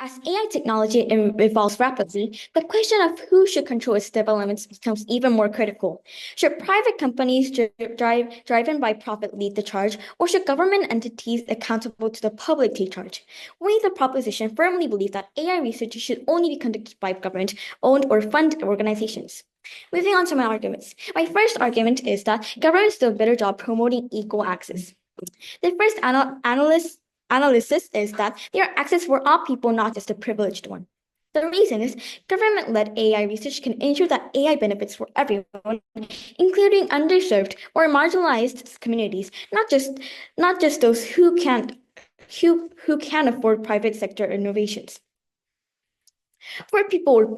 As AI technology evolves rapidly, the question of who should control its development becomes even more critical. Should private companies driven by profit lead the charge, or should government entities accountable to the public take charge? We, the proposition, firmly believe that AI research should only be conducted by government-owned or funded organizations. Moving on to my arguments. My first argument is that governments do a better job promoting equal access. The first analysis is that there are access for all people, not just the privileged one. The reason is government-led AI research can ensure that AI benefits for everyone, including underserved or marginalized communities, not just those who can't afford private sector innovations. Poor people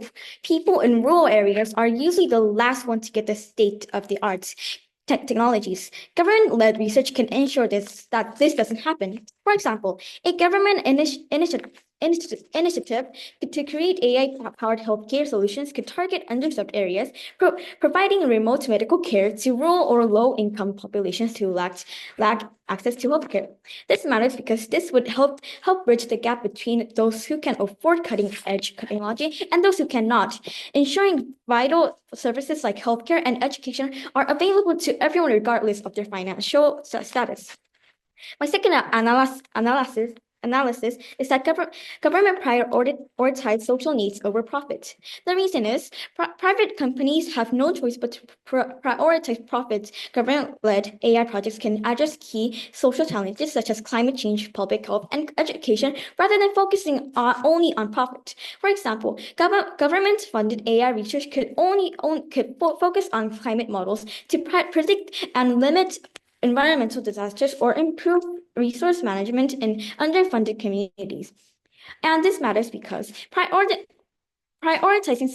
in rural areas are usually the last ones to get the state-of-the-art technologies. Government-led research can ensure that this doesn't happen. For example, a government initiative to create AI-powered healthcare solutions could target underserved areas, providing remote medical care to rural or low-income populations who lack access to healthcare. This matters because this would help bridge the gap between those who can afford cutting-edge technology and those who cannot, ensuring vital services like healthcare and education are available to everyone regardless of their financial status. My second analysis is that government prioritize social needs over profit. The reason is private companies have no choice but to prioritize profits. Government-led AI projects can address key social challenges such as climate change, public health, and education rather than focusing only on profit. For example, government-funded AI research could focus on climate models to predict and limit environmental disasters or improve resource management in underfunded communities. And this matters because prioritizing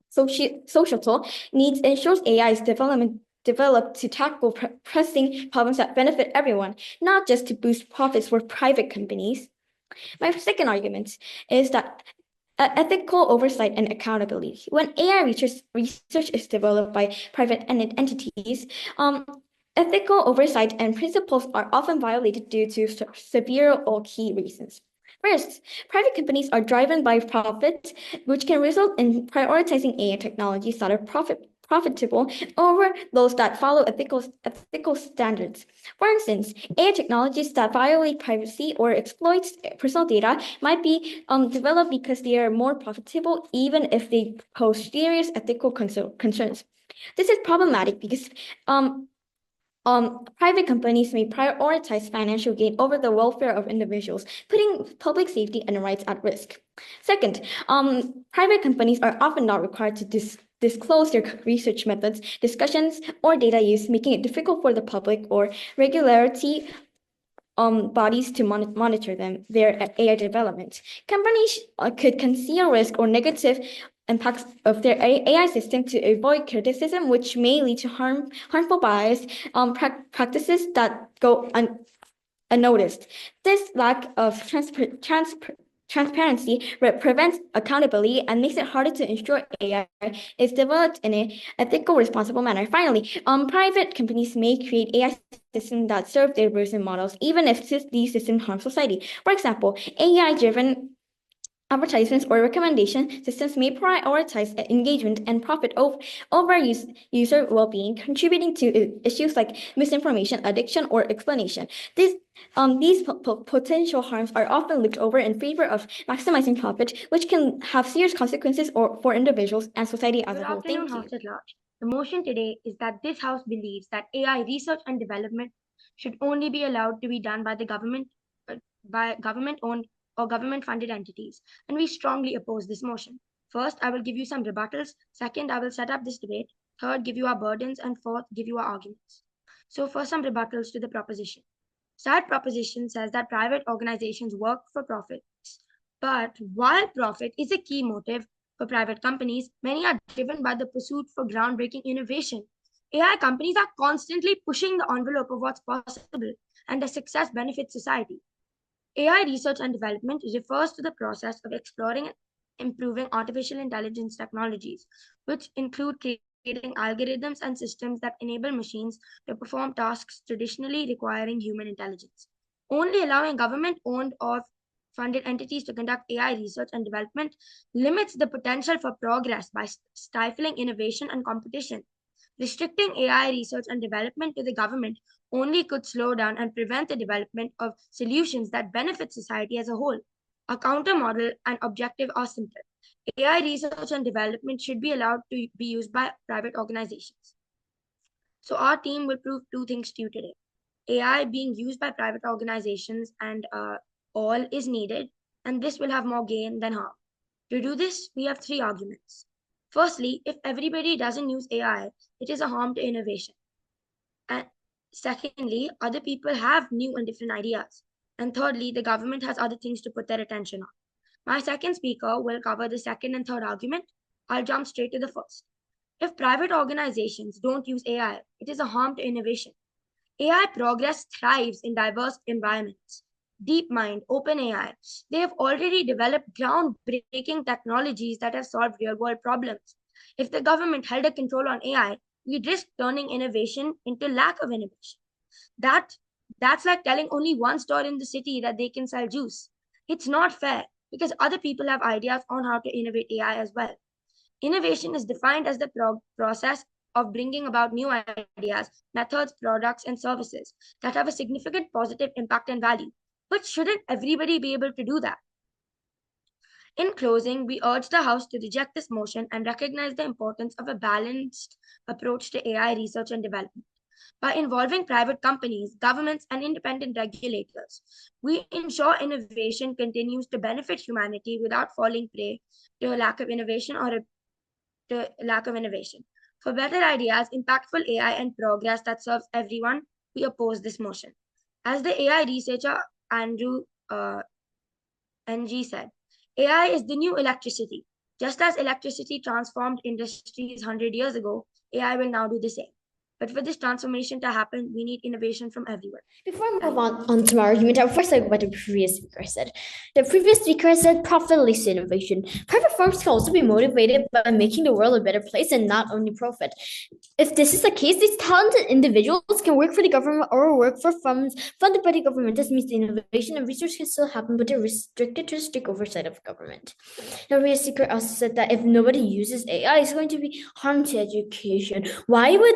societal needs ensures AI is developed to tackle pressing problems that benefit everyone, not just to boost profits for private companies. My second argument is that ethical oversight and accountability. When AI research is developed by private entities, ethical oversight and principles are often violated due to severe or key reasons. First, private companies are driven by profit, which can result in prioritizing AI technologies that are profitable over those that follow ethical standards. For instance, AI technologies that violate privacy or exploit personal data might be developed because they are more profitable, even if they pose serious ethical concerns. This is problematic because private companies may prioritize financial gain over the welfare of individuals, putting public safety and rights at risk. Second, private companies are often not required to disclose their research methods, discussions, or data use, making it difficult for the public or regularity bodies to monitor their AI development. Companies could conceal risk or negative impacts of their AI system to avoid criticism, which may lead to harmful bias practices that go unnoticed. This lack of transparency prevents accountability and makes it harder to ensure AI is developed in an ethical, responsible manner. Finally, private companies may create AI systems that serve their business models, even if these systems harm society. For example, AI-driven advertisements or recommendation systems may prioritize engagement and profit over user well-being, contributing to issues like misinformation, addiction, or explanation. These potential harms are often looked over in favor of maximizing profit, which can have serious consequences for individuals and society as Good a whole. afternoon, Thank you. House at Large. The motion today is that this House believes that AI research and development should only be allowed to be done by the government-owned or government-funded entities, and we strongly oppose this motion. First, I will give you some rebuttals. Second, I will set up this debate. Third, give you our burdens, and fourth, give you our arguments. So, first, some rebuttals to the proposition. That proposition says that private organizations work for profits, but while profit is a key motive for private companies, many are driven by the pursuit for groundbreaking innovation. AI companies are constantly pushing the envelope of what's possible, and their success benefits society. AI research and development refers to the process of exploring and improving artificial intelligence technologies, which include creating algorithms and systems that enable machines to perform tasks traditionally requiring human intelligence. Only allowing government-owned or funded entities to conduct AI research and development limits the potential for progress by stifling innovation and competition. Restricting AI research and development to the government only could slow down and prevent the development of solutions that benefit society as a whole. A counter model and objective are simple. AI research and development should be allowed to be used by private organizations. So our team will prove two things to you today. AI being used by private organizations and all is needed, and this will have more gain than harm. To do this, we have three arguments. Firstly, if everybody doesn't use AI, it is a harm to innovation. And secondly, other people have new and different ideas. And thirdly, the government has other things to put their attention on. My second speaker will cover the second and third argument. I'll jump straight to the first. If private organizations don't use AI, it is a harm to innovation. AI progress thrives in diverse environments. DeepMind, OpenAI, they have already developed groundbreaking technologies that have solved real-world problems. If the government held a control on AI, we'd risk turning innovation into lack of innovation. That's like telling only one store in the city that they can sell juice. It's not fair because other people have ideas on how to innovate AI as well. Innovation is defined as the process of bringing about new ideas, methods, products, and services that have a significant positive impact and value. But shouldn't everybody be able to do that? In closing, we urge the House to reject this motion and recognize the importance of a balanced approach to AI research and development. By involving private companies, governments, and independent regulators, we ensure innovation continues to benefit humanity without falling prey to a lack of innovation For better ideas, impactful AI, and progress that serves everyone, we oppose this motion. As the AI researcher Andrew NG said, AI is the new electricity. Just as electricity transformed industries 100 years ago, AI will now do the same. But for this transformation to happen, we need innovation from everywhere. Before I move on to my argument, I will first talk about what the previous speaker said. The previous speaker said profit-less innovation. Private firms can also be motivated by making the world a better place and not only profit. If this is the case, these talented individuals can work for the government or work for firms funded by the government. This means the innovation and research can still happen, but they're restricted to the strict oversight of government. The previous speaker also said that if nobody uses AI, it's going to be harm to education. Why would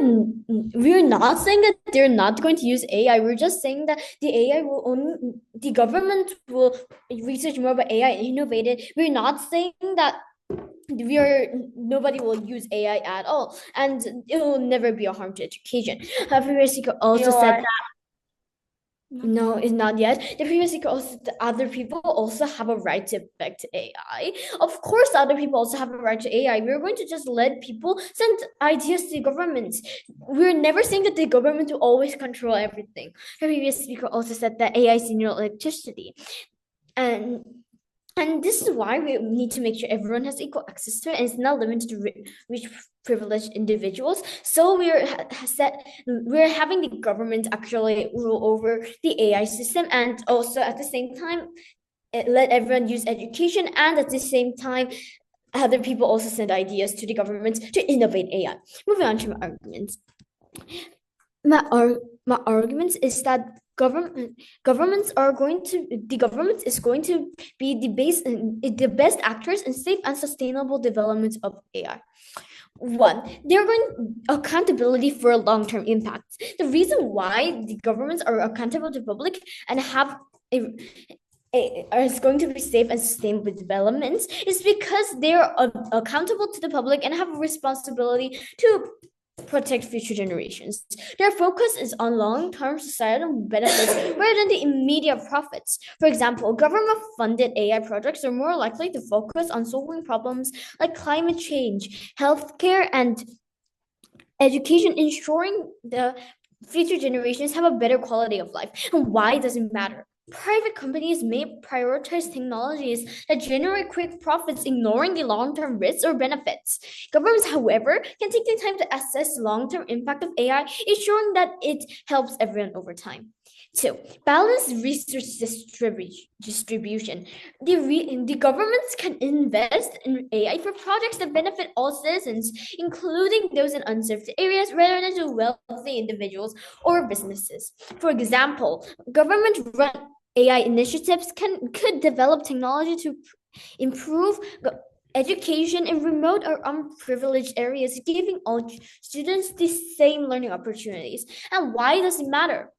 we're not saying that they're not going to use AI. We're just saying that the government will research more about AI and innovate it. We're not saying that nobody will use AI at all, and it will never be a harm to education. However, speaker also said that no, it's not yet. The previous speaker also said that other people also have a right to affect AI. Of course, other people also have a right to AI. We're going to just let people send ideas to the government. We're never saying that the government will always control everything. The previous speaker also said that AI is new electricity. And this is why we need to make sure everyone has equal access to it, and it's not limited to rich, privileged individuals. So we're having the government actually rule over the AI system, and also at the same time let everyone use education, and at the same time other people also send ideas to the government to innovate AI. Moving on to my arguments. My argument is that the government is going to be the best actors in safe and sustainable development of AI. One, they're going accountability for long-term impacts. The reason why the governments are accountable to public and have is going to be safe and sustainable developments is because they're accountable to the public and have a responsibility to protect future generations. Their focus is on long-term societal benefits rather than the immediate profits. For example, government-funded AI projects are more likely to focus on solving problems like climate change, healthcare, and education, ensuring the future generations have a better quality of life. And why does it matter? Private companies may prioritize technologies that generate quick profits, ignoring the long-term risks or benefits. Governments, however, can take the time to assess the long-term impact of AI, ensuring that it helps everyone over time. Two, balanced research distribution. The governments can invest in AI for projects that benefit all citizens, including those in unserved areas, rather than to wealthy individuals or businesses. For example, government-run AI initiatives could develop technology to improve education in remote or unprivileged areas, giving all students the same learning opportunities. And why does it matter?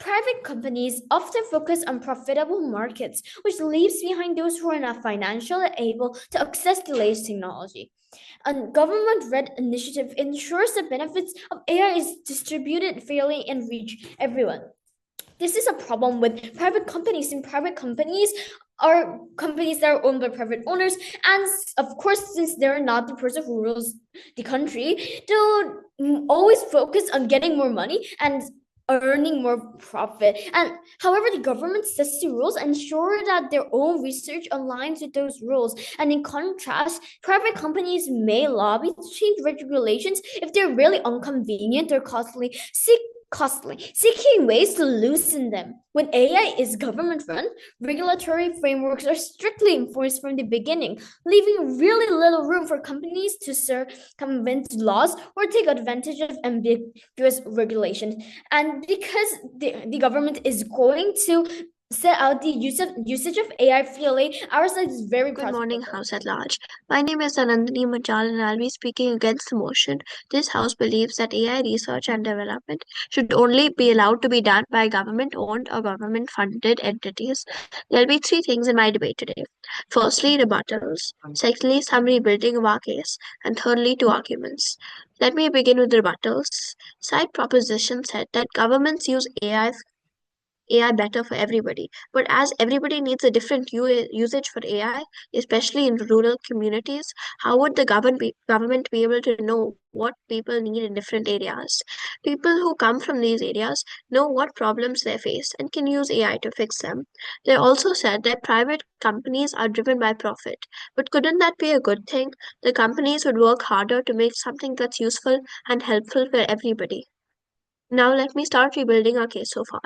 Private companies often focus on profitable markets, which leaves behind those who are not financially able to access the latest technology. A government-led initiative ensures the benefits of AI is distributed fairly and reach everyone. This is a problem with private companies, and private companies are companies that are owned by private owners, and of course, since they're not the person who rules the country, they'll always focus on getting more money and earning more profit. And however, the government sets the rules, ensure that their own research aligns with those rules. And in contrast, private companies may lobby to change regulations if they're really inconvenient or costly, seeking ways to loosen them. When AI is government run, regulatory frameworks are strictly enforced from the beginning, leaving really little room for companies to circumvent laws or take advantage of ambiguous regulations. And because the government is going to set out the usage of AI freely, our side is very Good morning, House at large. My name is Anandini Munjal and I'll be speaking against the motion. This House believes that AI research and development should only be allowed to be done by government-owned or government-funded entities. There'll be three things in my debate today. Firstly, rebuttals. Secondly, some rebuilding of our case. And thirdly, two arguments. Let me begin with rebuttals. Side proposition said that governments use AI better for everybody. But as everybody needs a different usage for AI, especially in rural communities, how would the government be able to know what people need in different areas? People who come from these areas know what problems they face and can use AI to fix them. They also said that private companies are driven by profit. But couldn't that be a good thing? The companies would work harder to make something that's useful and helpful for everybody. Now let me start rebuilding our case so far.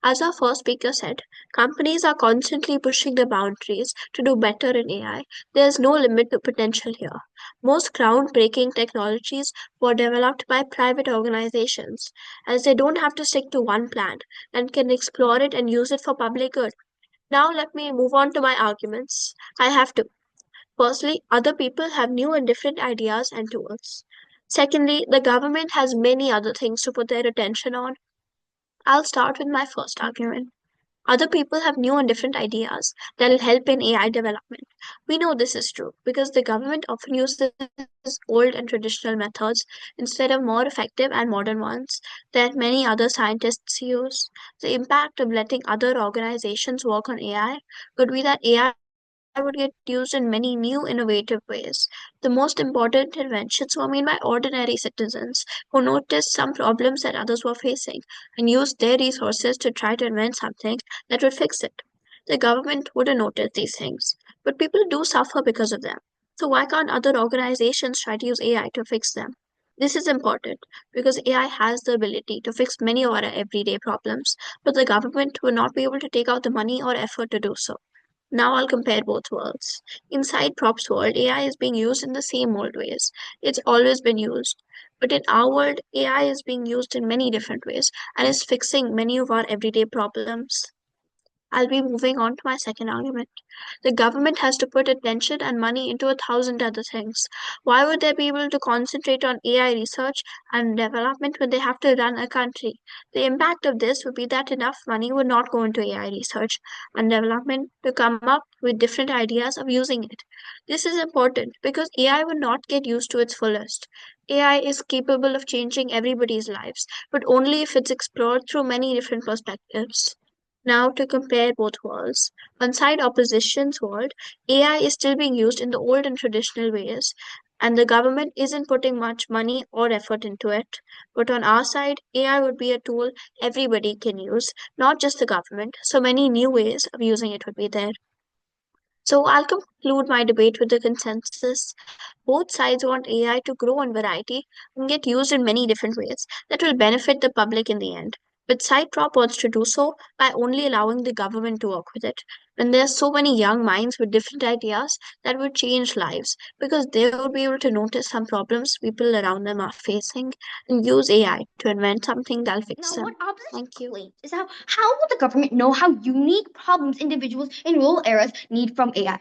As our first speaker said, companies are constantly pushing the boundaries to do better in AI. There is no limit to potential here. Most groundbreaking technologies were developed by private organizations, as they don't have to stick to one plan and can explore it and use it for public good. Now, let me move on to my arguments. I have to. Firstly, other people have new and different ideas and tools. Secondly, the government has many other things to put their attention on. I'll start with my first argument. Other people have new and different ideas that'll help in AI development. We know this is true because the government often uses old and traditional methods instead of more effective and modern ones that many other scientists use. The impact of letting other organizations work on AI could be that AI would get used in many new innovative ways. The most important inventions were made by ordinary citizens who noticed some problems that others were facing and used their resources to try to invent something that would fix it. The government wouldn't notice these things, but people do suffer because of them. So why can't other organizations try to use AI to fix them? This is important because AI has the ability to fix many of our everyday problems, but the government will not be able to take out the money or effort to do so. Now I'll compare both worlds. Inside props world, AI is being used in the same old ways. It's always been used. But in our world, AI is being used in many different ways and is fixing many of our everyday problems. I'll be moving on to my second argument. The government has to put attention and money into 1,000 other things. Why would they be able to concentrate on AI research and development when they have to run a country? The impact of this would be that enough money would not go into AI research and development to come up with different ideas of using it. This is important because AI would not get used to its fullest. AI is capable of changing everybody's lives, but only if it's explored through many different perspectives. Now, to compare both worlds. On side opposition's world, AI is still being used in the old and traditional ways, and the government isn't putting much money or effort into it. But on our side, AI would be a tool everybody can use, not just the government, so many new ways of using it would be there. So I'll conclude my debate with the consensus. Both sides want AI to grow in variety and get used in many different ways that will benefit the public in the end. but cite dropouts to do so by only allowing the government to work with it. When there are so many young minds with different ideas, that would change lives because they would be able to notice some problems people around them are facing and use AI to invent something that'll fix Now, them. what opposition Thank you. claims is how will the government know how unique problems individuals in rural areas need from AI?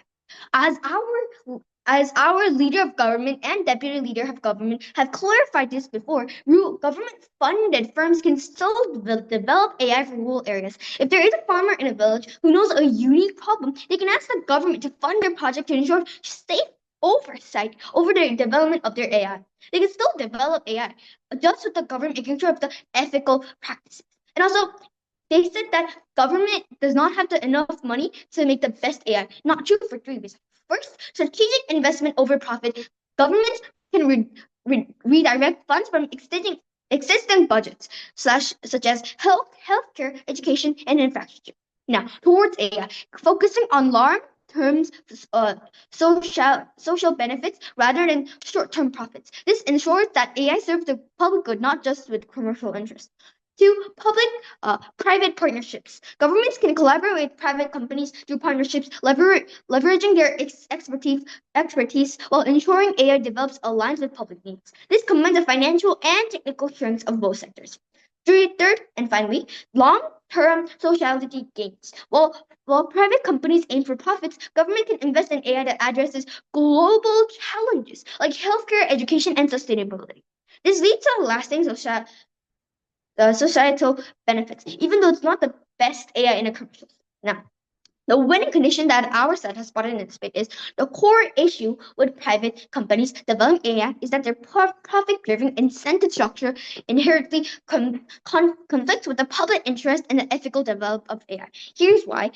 As our leader of government and deputy leader of government have clarified this before, government-funded firms can still develop AI for rural areas. If there is a farmer in a village who knows a unique problem, they can ask the government to fund their project to ensure safe oversight over the development of their AI. They can still develop AI, just with the government making sure of the ethical practices. And also, they said that government does not have enough money to make the best AI. Not true for three reasons. First, strategic investment over profit. Governments can redirect funds from existing budgets, such as healthcare, education, and infrastructure. Now, towards AI, focusing on long-term social benefits rather than short-term profits. This ensures that AI serves the public good, not just with commercial interests. Two, public-private partnerships. Governments can collaborate with private companies through partnerships, leveraging their expertise while ensuring AI develops aligned with public needs. This combines the financial and technical strengths of both sectors. Third, and finally, long-term sociality gains. While private companies aim for profits, government can invest in AI that addresses global challenges like healthcare, education, and sustainability. This leads to lasting societal benefits, even though it's not the best AI in a commercial. Now, the winning condition that our side has spotted in this debate is the core issue with private companies developing AI is that their profit-driven incentive structure inherently conflicts with the public interest and the ethical development of AI. Here's why.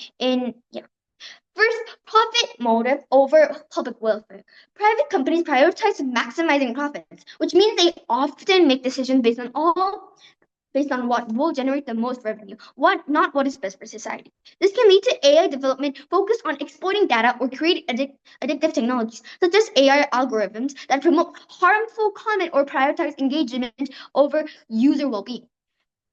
First, profit motive over public welfare. Private companies prioritize maximizing profits, which means they often make decisions based on what will generate the most revenue, not what is best for society. This can lead to AI development focused on exploiting data or create addictive technologies, such as AI algorithms that promote harmful content or prioritize engagement over user well-being.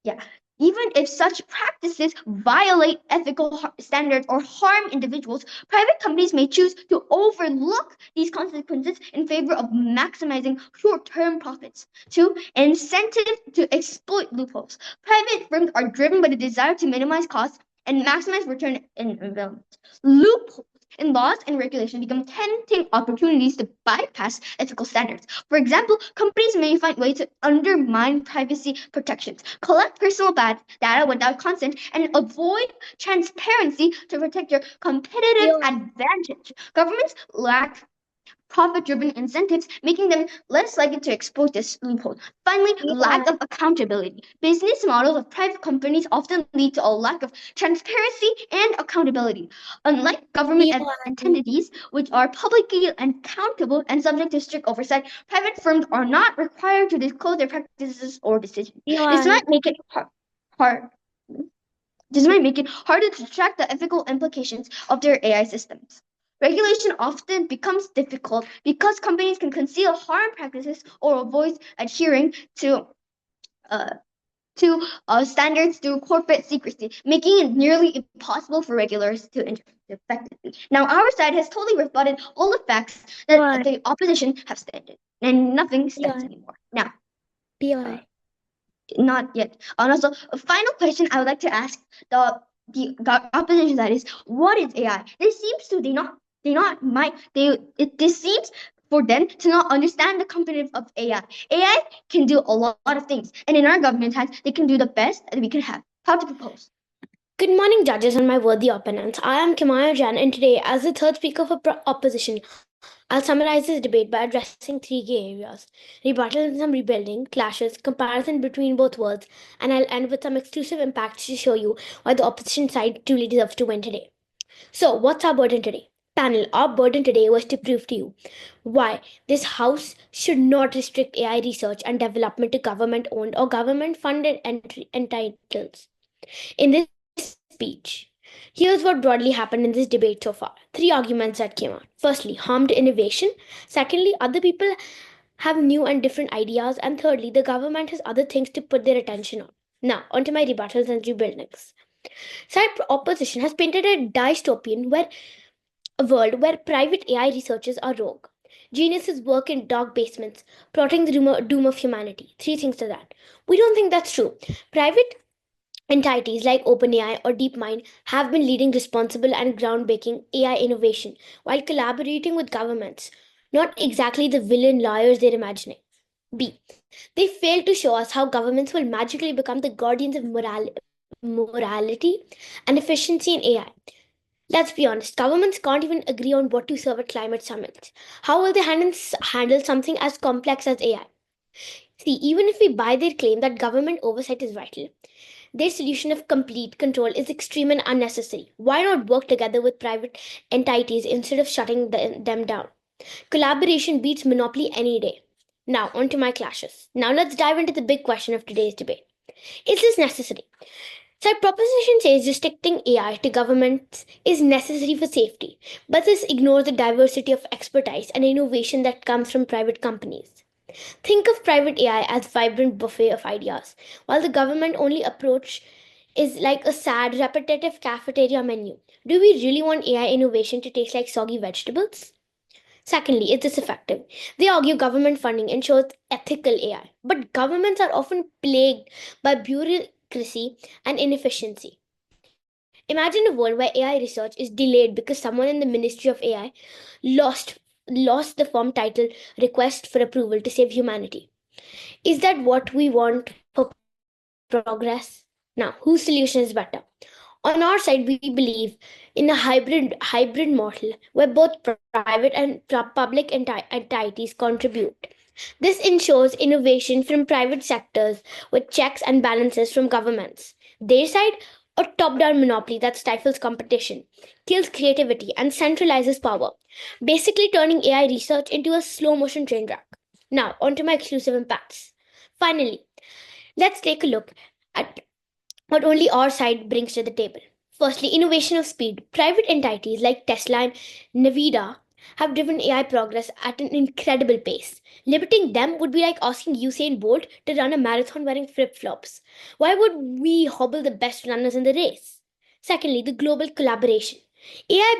Yeah. Even if such practices violate ethical standards or harm individuals, private companies may choose to overlook these consequences in favor of maximizing short-term profits. Two, incentive to exploit loopholes. Private firms are driven by the desire to minimize costs and maximize return in investment. Loopholes in laws and regulation become tempting opportunities to bypass ethical standards. For example, companies may find ways to undermine privacy protections, collect personal data without consent, and avoid transparency to protect their competitive advantage. Governments lack profit-driven incentives, making them less likely to exploit this loophole. Finally, lack of accountability. Business models of private companies often lead to a lack of transparency and accountability. Unlike government entities, which are publicly accountable and subject to strict oversight, private firms are not required to disclose their practices or decisions. This might make it harder to track the ethical implications of their AI systems. Regulation often becomes difficult because companies can conceal harm practices or avoid adhering to standards through corporate secrecy, making it nearly impossible for regulators to intervene effectively. Now, our side has totally rebutted all the facts that the opposition have stated, and nothing stands anymore. Now, not yet. And also, a final question I would like to ask the opposition side is, what is AI? This seems for them to not understand the component of AI. AI can do a lot of things, and in our government hands, they can do the best that we can have. How to propose? Good morning, judges and my worthy opponents. I am Kimaya Jain, and today, as the third speaker for opposition, I'll summarize this debate by addressing three key areas: rebuttal, rebuilding, clashes, comparison between both worlds, and I'll end with some exclusive impacts to show you why the opposition side truly deserves to win today. So, what's our burden today? Panel, our burden today was to prove to you why this House should not restrict AI research and development to government-owned or government-funded entitles. In this speech, here's what broadly happened in this debate so far. Three arguments that came out. Firstly, harmed innovation. Secondly, other people have new and different ideas. And thirdly, the government has other things to put their attention on. Now, onto my rebuttals and rebuildings. Side opposition has painted a dystopian world where private AI researchers are rogue. Geniuses work in dark basements, plotting the doom of humanity. Three things to that. We don't think that's true. Private entities like OpenAI or DeepMind have been leading responsible and groundbreaking AI innovation while collaborating with governments. Not exactly the villain lawyers they're imagining. B. They fail to show us how governments will magically become the guardians of morality and efficiency in AI. Let's be honest, governments can't even agree on what to serve at climate summits. How will they handle something as complex as AI? See, even if we buy their claim that government oversight is vital, their solution of complete control is extreme and unnecessary. Why not work together with private entities instead of shutting them down? Collaboration beats monopoly any day. Now, on to my clashes. Now, let's dive into the big question of today's debate. Is this necessary? So, our proposition says restricting AI to governments is necessary for safety, but this ignores the diversity of expertise and innovation that comes from private companies. Think of private AI as a vibrant buffet of ideas, while the government only approach is like a sad, repetitive cafeteria menu. Do we really want AI innovation to taste like soggy vegetables? Secondly, is this effective? They argue government funding ensures ethical AI, but governments are often plagued by bureaucracy and inefficiency. Imagine a world where AI research is delayed because someone in the Ministry of AI lost lost the form titled request for approval to save humanity. Is that what we want for progress? Now, whose solution is better? On our side, we believe in a hybrid model where both private and public entities contribute. This ensures innovation from private sectors with checks and balances from governments. Their side, a top-down monopoly that stifles competition, kills creativity, and centralizes power, basically turning AI research into a slow-motion train wreck. Now, onto my exclusive impacts. Finally, let's take a look at what only our side brings to the table. Firstly, innovation of speed. Private entities like Tesla and Nvidia have driven AI progress at an incredible pace. Limiting them would be like asking Usain Bolt to run a marathon wearing flip flops. Why would we hobble the best runners in the race? Secondly, the global collaboration. AI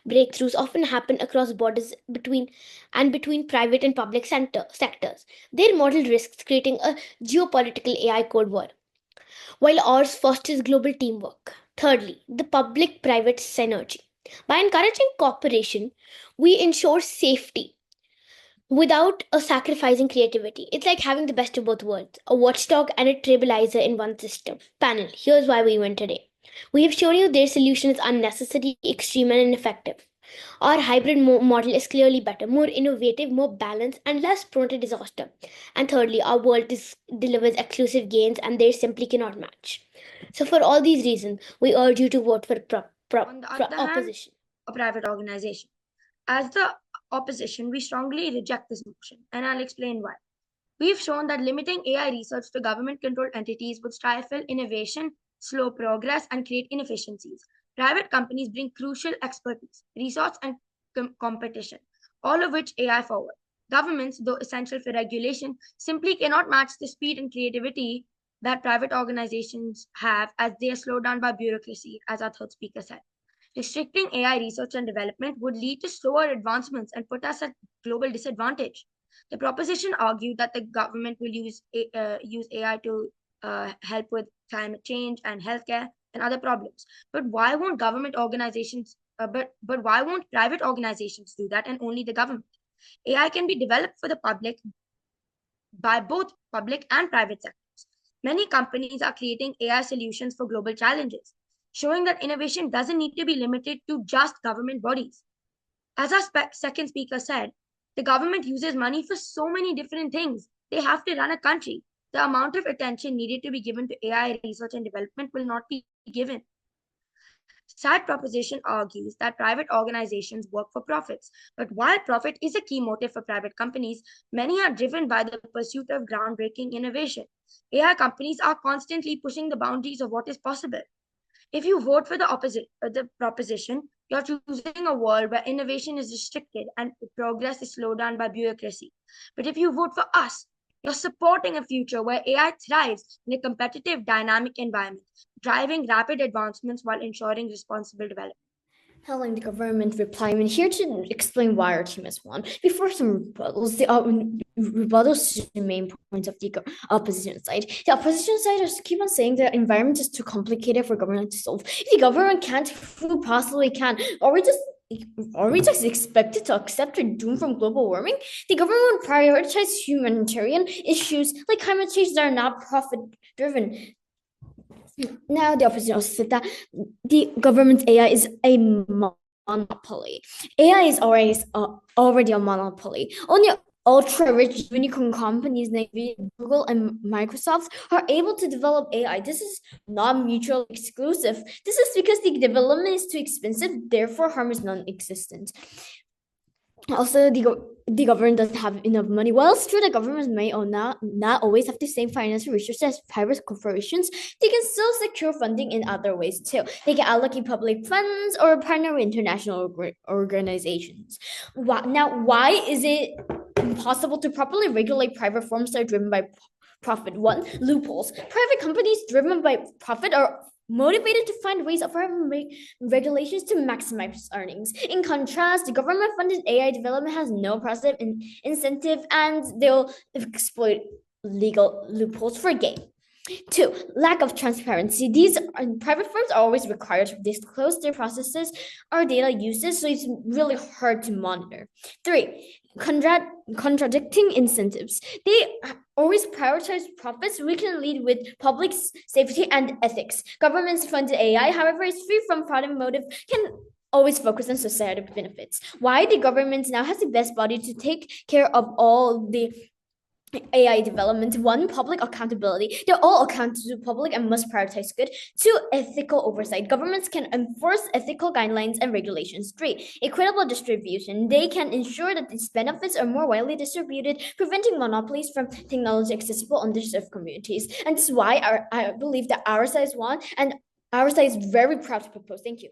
breakthroughs often happen across borders between private and public sectors. Their model risks creating a geopolitical AI Cold War while ours fosters global teamwork. Thirdly, the public private synergy. By encouraging cooperation, we ensure safety without sacrificing creativity. It's like having the best of both worlds, a watchdog and a tribalizer in one system. Panel, here's why we win today. We have shown you their solution is unnecessary, extreme, and ineffective. Our hybrid model is clearly better, more innovative, more balanced, and less prone to disaster. And thirdly, our world delivers exclusive gains and they simply cannot match. So, for all these reasons, we urge you to vote for On the other hand, opposition. a private organization. As the opposition, we strongly reject this motion, and I'll explain why. We've shown that limiting AI research to government-controlled entities would stifle innovation, slow progress, and create inefficiencies. Private companies bring crucial expertise, research, and competition, all of which AI forward. Governments, though essential for regulation, simply cannot match the speed and creativity that private organizations have as they are slowed down by bureaucracy, as our third speaker said. Restricting AI research and development would lead to slower advancements and put us at global disadvantage. The proposition argued that the government will use AI to help with climate change and healthcare and other problems. But why won't government organizations? But why won't private organizations do that and only the government? AI can be developed for the public by both public and private sectors. Many companies are creating AI solutions for global challenges, showing that innovation doesn't need to be limited to just government bodies. As our second speaker said, the government uses money for so many different things. They have to run a country. The amount of attention needed to be given to AI research and development will not be given. SAT proposition argues that private organizations work for profits, but while profit is a key motive for private companies, many are driven by the pursuit of groundbreaking innovation. AI companies are constantly pushing the boundaries of what is possible. If you vote for the proposition, you're choosing a world where innovation is restricted and progress is slowed down by bureaucracy. But if you vote for us, You're supporting a future where AI thrives in a competitive, dynamic environment, driving rapid advancements while ensuring responsible development. Telling the government reply. I'm here to explain why our team is one. Before some rebuttals, rebuttals to the main points of the opposition side. The opposition side keep on saying the environment is too complicated for government to solve. If the government can't, who possibly can? Are we just expected to accept the doom from global warming? The government would prioritize humanitarian issues like climate change that are not profit-driven. Now, the opposition also said that the government's AI is a monopoly. AI is already a monopoly. Only ultra-rich unicorn companies like Google and Microsoft are able to develop AI. This is not mutually exclusive. This is because the development is too expensive, therefore harm is non-existent. Also, the government doesn't have enough money. While it's true that governments may or not always have the same financial resources as private corporations, they can still secure funding in other ways too. They can allocate public funds or partner with international organizations. Why is it impossible to properly regulate private firms that are driven by profit? One, loopholes. Private companies driven by profit are motivated to find ways of regulations to maximize earnings. In contrast, the government-funded AI development has no positive incentive, and they'll exploit legal loopholes for gain. Two, lack of transparency. These private firms are always required to disclose their processes or data uses, so it's really hard to monitor. Three, contradicting incentives. They always prioritize profits. We can lead with public safety and ethics. Governments funded AI, however, is free from profit motive, can always focus on societal benefits. Why the government now has the best body to take care of all the AI development. One, public accountability. They're all accountable to the public and must prioritize good. Two, ethical oversight. Governments can enforce ethical guidelines and regulations. Three, equitable distribution. They can ensure that these benefits are more widely distributed, preventing monopolies from technology accessible underserved communities. And this is why I believe that our side is one, and our side is very proud to propose. Thank you.